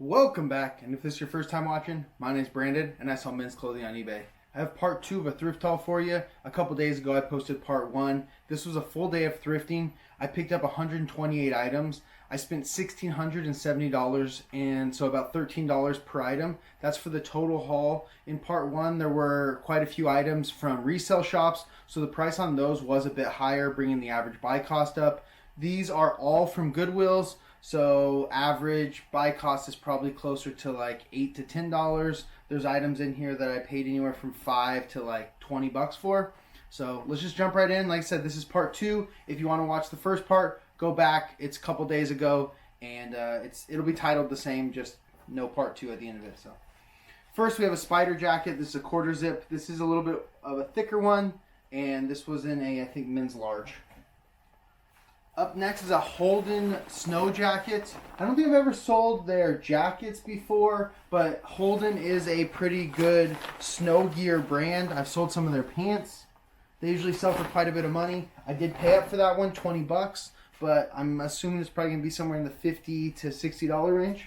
Welcome back, and if this is your first time watching, my name is Brandon, and I sell men's clothing on eBay. I have part 2 of a thrift haul for you. A couple days ago I posted part 1. This was a full day of thrifting. I picked up 128 items. I spent $1,670, and so about $13 per item. That's for the total haul. In part 1 there were quite a few items from resale shops, so the price on those was a bit higher, bringing the average buy cost up. These are all from Goodwills. So average buy cost is probably closer to like $8 to $10. There's items in here that I paid anywhere from $5 to like $20 for. So let's just jump right in. Like I said, this is part 2. If you want to watch the first part, go back. It's a couple days ago, and it'll be titled the same, just no part 2 at the end of it. So first we have a spider jacket. This is a quarter zip. This is a little bit of a thicker one, and this was in a, I think, men's large. Up next is a Holden snow jacket. I don't think I've ever sold their jackets before, but Holden is a pretty good snow gear brand. I've sold some of their pants. They usually sell for quite a bit of money. I did pay up for that one, $20, but I'm assuming it's probably going to be somewhere in the $50 to $60 range.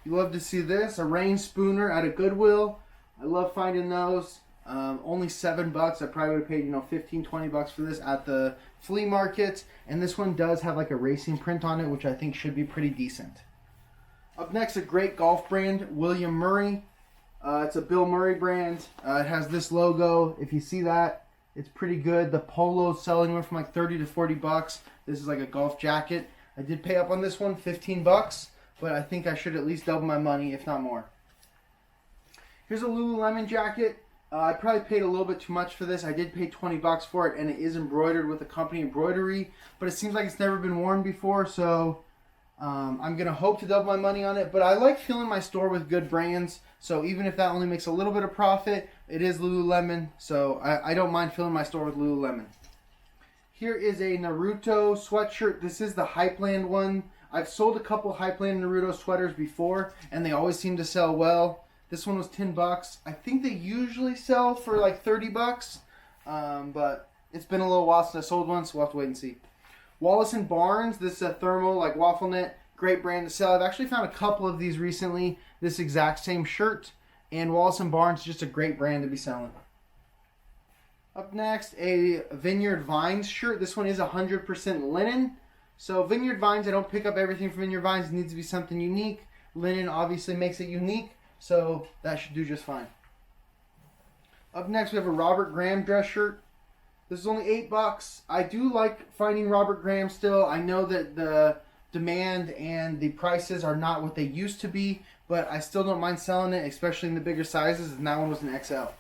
You love to see this, a rain spooner out of Goodwill. I love finding those. Only $7. I probably would have paid, $15, $20 for this at the flea market. And this one does have like a racing print on it, which I think should be pretty decent. Up next, a great golf brand, William Murray. It's a Bill Murray brand. It has this logo. If you see that, it's pretty good. The polo's selling one from like $30 to $40. This is like a golf jacket. I did pay up on this one, $15, but I think I should at least double my money, if not more. Here's a Lululemon jacket. I probably paid a little bit too much for this. I did pay $20 for it, and it is embroidered with a company embroidery, but it seems like it's never been worn before, so I'm going to hope to double my money on it. But I like filling my store with good brands, so even if that only makes a little bit of profit, it is Lululemon, so I don't mind filling my store with Lululemon. Here is a Naruto sweatshirt. This is the Hypeland one. I've sold a couple Hypeland Naruto sweaters before, and they always seem to sell well. This one was $10. I think they usually sell for like $30, but it's been a little while since I sold one, so we'll have to wait and see. Wallace & Barnes, this is a thermal, like waffle knit, great brand to sell. I've actually found a couple of these recently, this exact same shirt, and Wallace & Barnes is just a great brand to be selling. Up next, a Vineyard Vines shirt. This one is 100% linen. So Vineyard Vines, I don't pick up everything from Vineyard Vines. It needs to be something unique. Linen obviously makes it unique, so that should do just fine. Up next, we have a Robert Graham dress shirt. This is only $8. I do like finding Robert Graham still. I know that the demand and the prices are not what they used to be, but I still don't mind selling it, especially in the bigger sizes, and that one was an XL.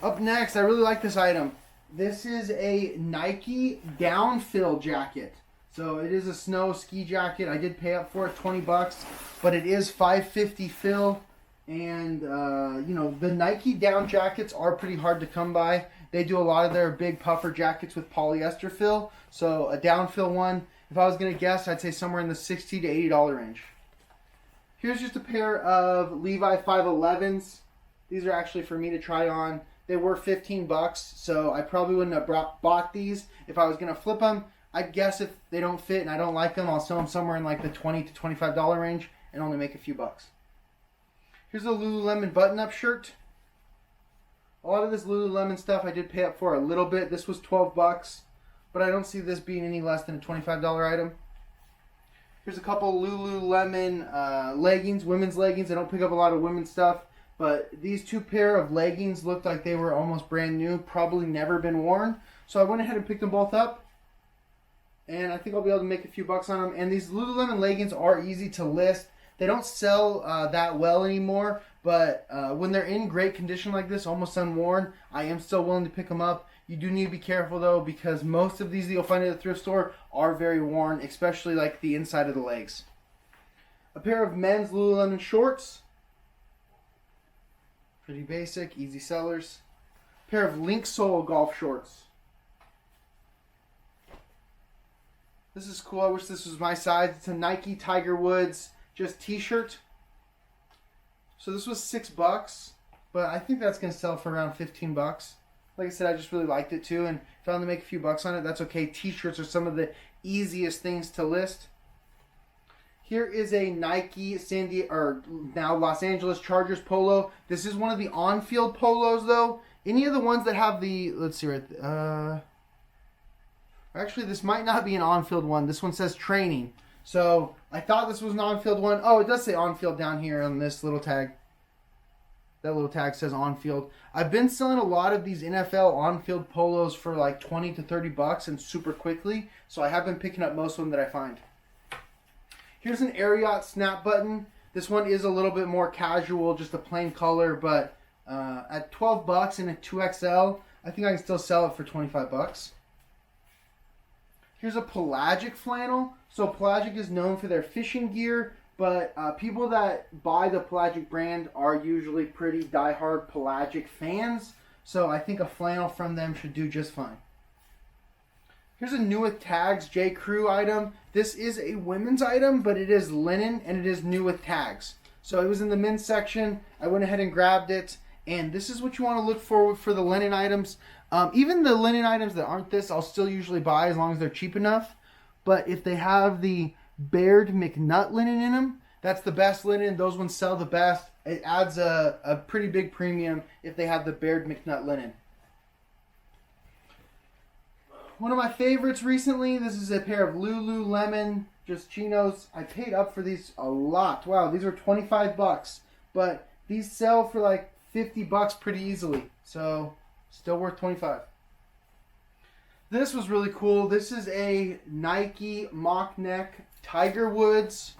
Up next, I really like this item. This is a Nike downfill jacket. So it is a snow ski jacket. I did pay up for it, $20, but it is $5.50 fill. And, the Nike down jackets are pretty hard to come by. They do a lot of their big puffer jackets with polyester fill. So a downfill one, if I was going to guess, I'd say somewhere in the $60 to $80 range. Here's just a pair of Levi 511s. These are actually for me to try on. They were $15, so I probably wouldn't have bought these if I was going to flip them. I'd guess if they don't fit and I don't like them, I'll sell them somewhere in like the $20 to $25 range and only make a few bucks. Here's a Lululemon button-up shirt. A lot of this Lululemon stuff I did pay up for a little bit. This was $12, but I don't see this being any less than a $25 item. Here's a couple Lululemon leggings, women's leggings. I don't pick up a lot of women's stuff, but these 2 pair of leggings looked like they were almost brand new, probably never been worn. So I went ahead and picked them both up. And I think I'll be able to make a few bucks on them. And these Lululemon leggings are easy to list. They don't sell that well anymore, but when they're in great condition like this, almost unworn, I am still willing to pick them up. You do need to be careful though, because most of these that you'll find at the thrift store are very worn, especially like the inside of the legs. A pair of men's Lululemon shorts. Pretty basic, easy sellers. A pair of Link Sole golf shorts. This is cool. I wish this was my size. It's a Nike Tiger Woods just t-shirt. So this was $6, but I think that's going to sell for around $15. Like I said, I just really liked it too, and if I want to make a few bucks on it, that's okay. T-shirts are some of the easiest things to list. Here is a Nike now Los Angeles Chargers polo. This is one of the on-field polos though. Any of the ones that have the, let's see actually this might not be an on-field one. This one says training. So I thought this was an on-field one. Oh, it does say on-field down here on this little tag. That little tag says on-field. I've been selling a lot of these NFL on-field polos for like 20 to 30 bucks and super quickly. So I have been picking up most of them that I find. Here's an Ariat snap button. This one is a little bit more casual, just a plain color, but at 12 bucks in a 2XL, I think I can still sell it for 25 bucks. Here's a pelagic flannel. So pelagic is known for their fishing gear, but people that buy the pelagic brand are usually pretty diehard pelagic fans. So I think a flannel from them should do just fine. Here's a new with tags J. Crew item. This is a women's item, but it is linen and it is new with tags. So it was in the men's section. I went ahead and grabbed it. And this is what you want to look for the linen items. Even the linen items that aren't this, I'll still usually buy as long as they're cheap enough. But if they have the Baird McNutt linen in them, that's the best linen. Those ones sell the best. It adds a pretty big premium if they have the Baird McNutt linen. One of my favorites recently, this is a pair of Lululemon just chinos. I paid up for these a lot. Wow, these are 25 bucks. But these sell for like 50 bucks pretty easily. So, still worth 25. This was really cool. This is a Nike mock neck Tiger Woods.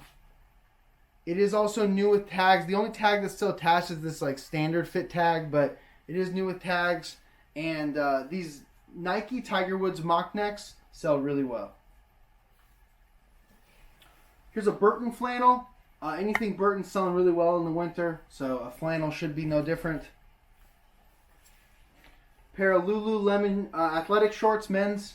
It is also new with tags. The only tag that's still attached is this like standard fit tag, but it is new with tags. And these Nike Tiger Woods mock necks sell really well. Here's a Burton flannel. Anything Burton's selling really well in the winter, so a flannel should be no different. Pair of Lululemon athletic shorts, men's.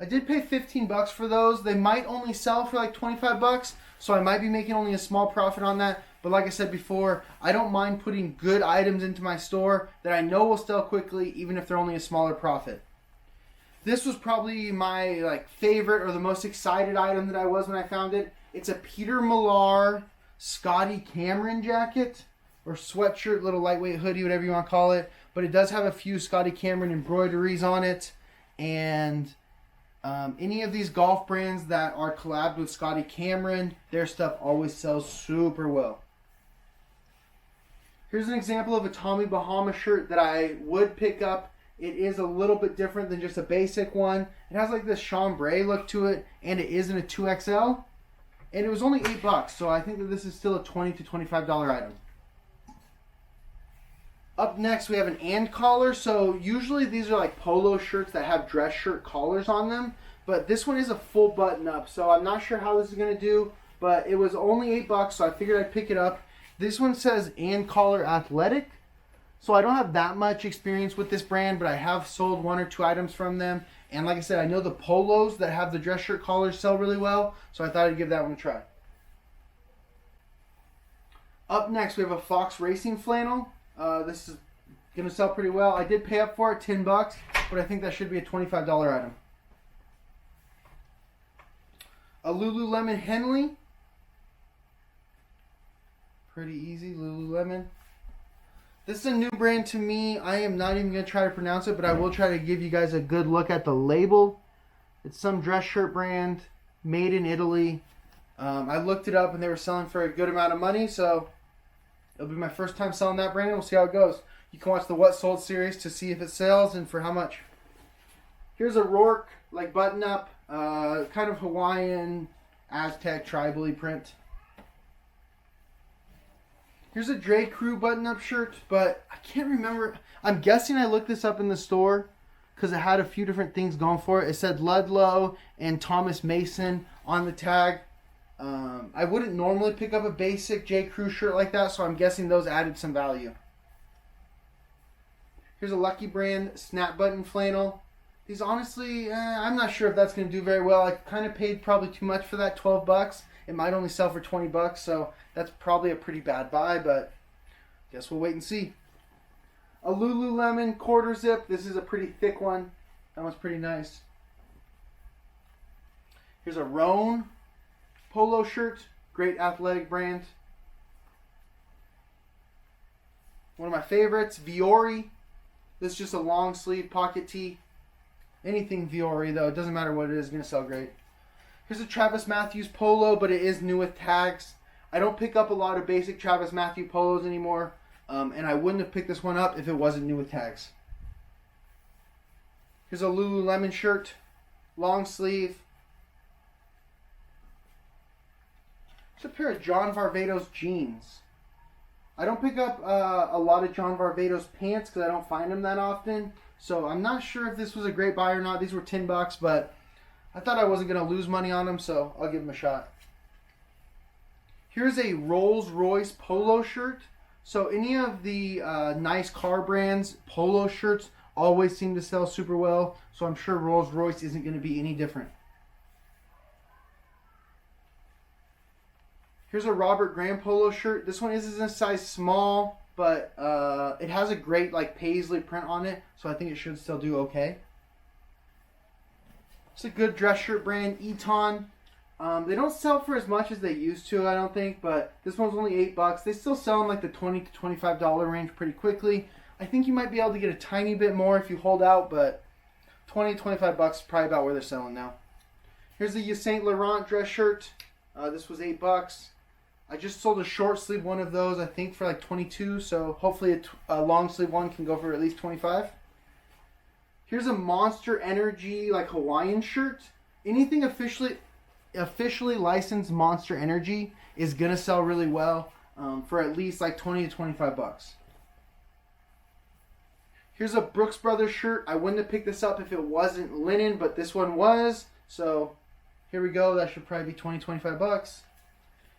I did pay 15 bucks for those. They might only sell for like 25 bucks, so I might be making only a small profit on that. But like I said before, I don't mind putting good items into my store that I know will sell quickly, even if they're only a smaller profit. This was probably my favorite or the most excited item that I was when I found it. It's a Peter Millar Scotty Cameron jacket or sweatshirt, little lightweight hoodie, whatever you want to call it. But it does have a few Scotty Cameron embroideries on it. And any of these golf brands that are collabed with Scotty Cameron, their stuff always sells super well. Here's an example of a Tommy Bahama shirt that I would pick up. It is a little bit different than just a basic one. It has like this chambray look to it, and it is in a 2XL. And it was only 8 bucks, so I think that this is still a $20 to $25 item. Up next, we have an and collar. So usually these are like polo shirts that have dress shirt collars on them. But this one is a full button up, so I'm not sure how this is going to do. But it was only 8 bucks, so I figured I'd pick it up. This one says and collar athletic. So I don't have that much experience with this brand, but I have sold 1 or 2 items from them. And like I said, I know the polos that have the dress shirt collars sell really well, so I thought I'd give that one a try. Up next, we have a Fox Racing flannel. This is going to sell pretty well. I did pay up for it, 10 bucks, but I think that should be a $25 item. A Lululemon Henley. Pretty easy, Lululemon. This is a new brand to me. I am not even going to try to pronounce it, but I will try to give you guys a good look at the label. It's some dress shirt brand, made in Italy. I looked it up and they were selling for a good amount of money, so it'll be my first time selling that brand. We'll see how it goes. You can watch the What Sold series to see if it sells and for how much. Here's a Rourke button up, kind of Hawaiian, Aztec, tribal-y print. Here's a J. Crew button-up shirt, but I can't remember. I'm guessing I looked this up in the store because it had a few different things going for it. It said Ludlow and Thomas Mason on the tag. I wouldn't normally pick up a basic J. Crew shirt like that, so I'm guessing those added some value. Here's a Lucky Brand snap button flannel. These honestly, I'm not sure if that's going to do very well. I kind of paid probably too much for that, 12 bucks. It might only sell for 20 bucks, so that's probably a pretty bad buy, but guess we'll wait and see. A Lululemon quarter zip. This is a pretty thick one. That one's pretty nice. Here's a Rhone polo shirt. Great athletic brand. One of my favorites, Viore. This is just a long sleeve pocket tee. Anything Viore though, it doesn't matter what it is, going to sell great. Here's a Travis Matthews polo, but it is new with tags. I don't pick up a lot of basic Travis Matthews polos anymore, and I wouldn't have picked this one up if it wasn't new with tags. Here's a Lululemon shirt, long sleeve. It's a pair of John Varvatos jeans. I don't pick up a lot of John Varvatos pants because I don't find them that often. So I'm not sure if this was a great buy or not. These were $10, but I thought I wasn't going to lose money on them, so I'll give them a shot. Here's a Rolls Royce polo shirt. So any of the nice car brands, polo shirts always seem to sell super well. So I'm sure Rolls Royce isn't going to be any different. Here's a Robert Graham polo shirt. This one is in a size small, but it has a great like paisley print on it, so I think it should still do okay. It's a good dress shirt brand, Eton. They don't sell for as much as they used to, I don't think, but this one's only $8. They still sell in like the $20 to $25 range pretty quickly. I think you might be able to get a tiny bit more if you hold out, but $20 to $25 is probably about where they're selling now. Here's the Yves Saint Laurent dress shirt. This was $8. I just sold a short sleeve one of those, I think, for like $22, so hopefully a long sleeve one can go for at least $25. Here's a Monster Energy like Hawaiian shirt. Anything officially licensed Monster Energy is gonna sell really well for at least like $20 to $25. Here's a Brooks Brothers shirt. I wouldn't have picked this up if it wasn't linen, but this one was, so here we go. That should probably be $20 to $25.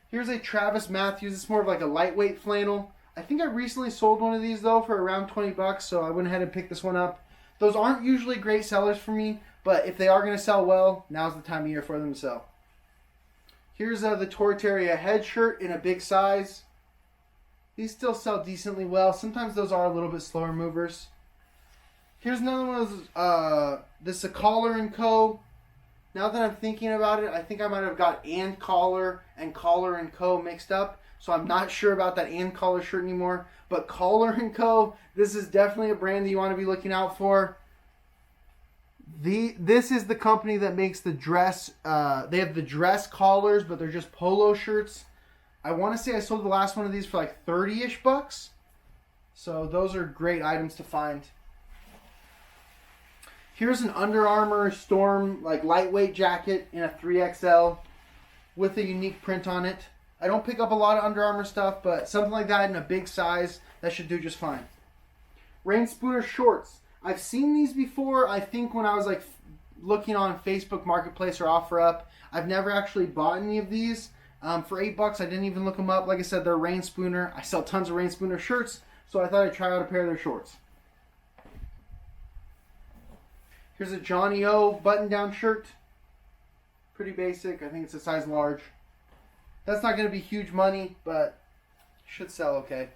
Here's a Travis Matthews. It's more of like a lightweight flannel. I think I recently sold one of these though for around $20, so I went ahead and picked this one up. Those aren't usually great sellers for me, but if they are going to sell well, now's the time of year for them to sell. Here's the Tortilleria head shirt in a big size. These still sell decently well. Sometimes those are a little bit slower movers. Here's another one of those, this is a Collar & Co. Now that I'm thinking about it, I think I might have got and Collar and Collar & Co. mixed up. So I'm not sure about that and Collar shirt anymore. But Collar & Co., this is definitely a brand that you want to be looking out for. This is the company that makes the dress. They have the dress collars, but they're just polo shirts. I want to say I sold the last one of these for like 30-ish bucks. So those are great items to find. Here's an Under Armour Storm like lightweight jacket in a 3XL with a unique print on it. I don't pick up a lot of Under Armour stuff, but something like that in a big size, that should do just fine. Rain Spooner shorts. I've seen these before, I think when I was like looking on Facebook Marketplace or OfferUp. I've never actually bought any of these. For $8, I didn't even look them up. Like I said, they're Rain Spooner. I sell tons of Rain Spooner shirts, so I thought I'd try out a pair of their shorts. Here's a Johnny O button-down shirt. Pretty basic. I think it's a size large. That's not going to be huge money, but should sell okay.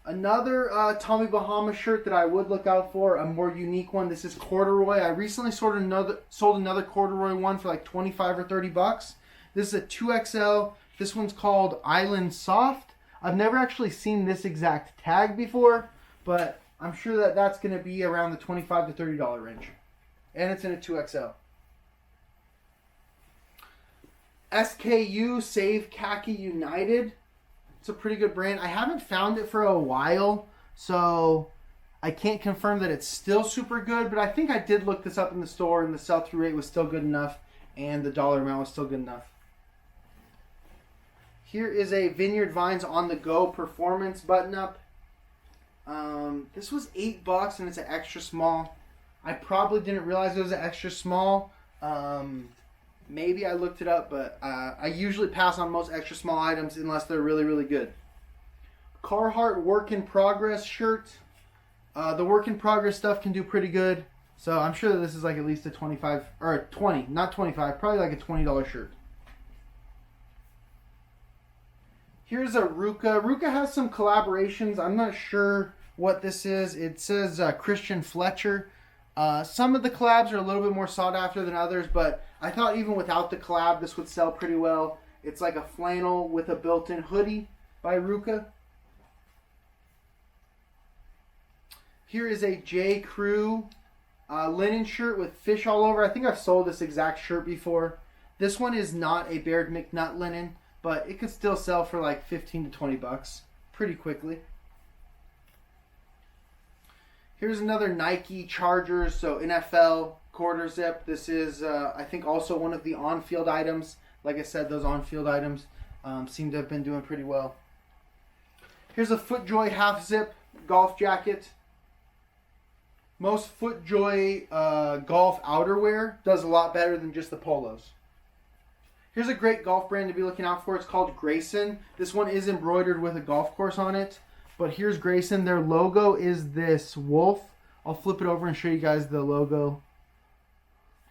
Another Tommy Bahama shirt that I would look out for, a more unique one. This is corduroy. I recently sold another corduroy one for like 25 or 30 bucks. This is a 2XL. This one's called Island Soft. I've never actually seen this exact tag before, but I'm sure that that's going to be around the $25 to $30 range. And it's in a 2XL. SKU Save Khaki United. It's a pretty good brand. I haven't found it for a while, so I can't confirm that it's still super good, but I think I did look this up in the store and the sell-through rate was still good enough and the dollar amount was still good enough. Here is a Vineyard Vines On The Go Performance button-up. This was $8 and it's an extra small. I probably didn't realize it was an extra small. Maybe I looked it up, but I usually pass on most extra small items unless they're really, really good. Carhartt Work in Progress shirt. The Work in Progress stuff can do pretty good. So I'm sure that this is like at least a 25 or a 20, not 25, probably like a $20 shirt. Here's a Ruka. Ruka has some collaborations. I'm not sure what this is. It says Christian Fletcher. Some of the collabs are a little bit more sought after than others, but I thought even without the collab, this would sell pretty well. It's like a flannel with a built-in hoodie by Ruka. Here is a J. Crew linen shirt with fish all over. I think I've sold this exact shirt before. This one is not a Baird McNutt linen, but it could still sell for like 15 to 20 bucks pretty quickly. Here's another Nike Chargers, so NFL quarter zip. This is, I think, also one of the on-field items. Like I said, those on-field items seem to have been doing pretty well. Here's a FootJoy half zip golf jacket. Most FootJoy golf outerwear does a lot better than just the polos. Here's a great golf brand to be looking out for. It's called Grayson. This one is embroidered with a golf course on it. But here's Grayson. Their logo is this wolf. I'll flip it over and show you guys the logo.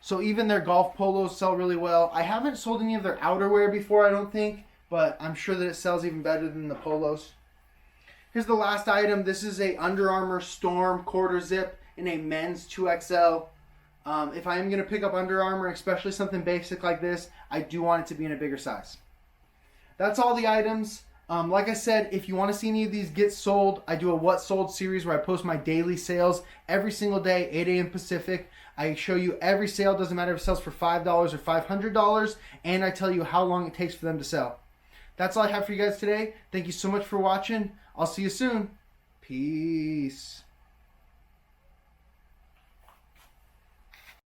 So even their golf polos sell really well. I haven't sold any of their outerwear before, I don't think. But I'm sure that it sells even better than the polos. Here's the last item. This is a Under Armour Storm quarter zip in a men's 2XL. If I am going to pick up Under Armour, especially something basic like this, I do want it to be in a bigger size. That's all the items. Like I said, if you want to see any of these get sold, I do a What Sold series where I post my daily sales every single day, 8 a.m. Pacific. I show you every sale, doesn't matter if it sells for $5 or $500, and I tell you how long it takes for them to sell. That's all I have for you guys today. Thank you so much for watching. I'll see you soon. Peace.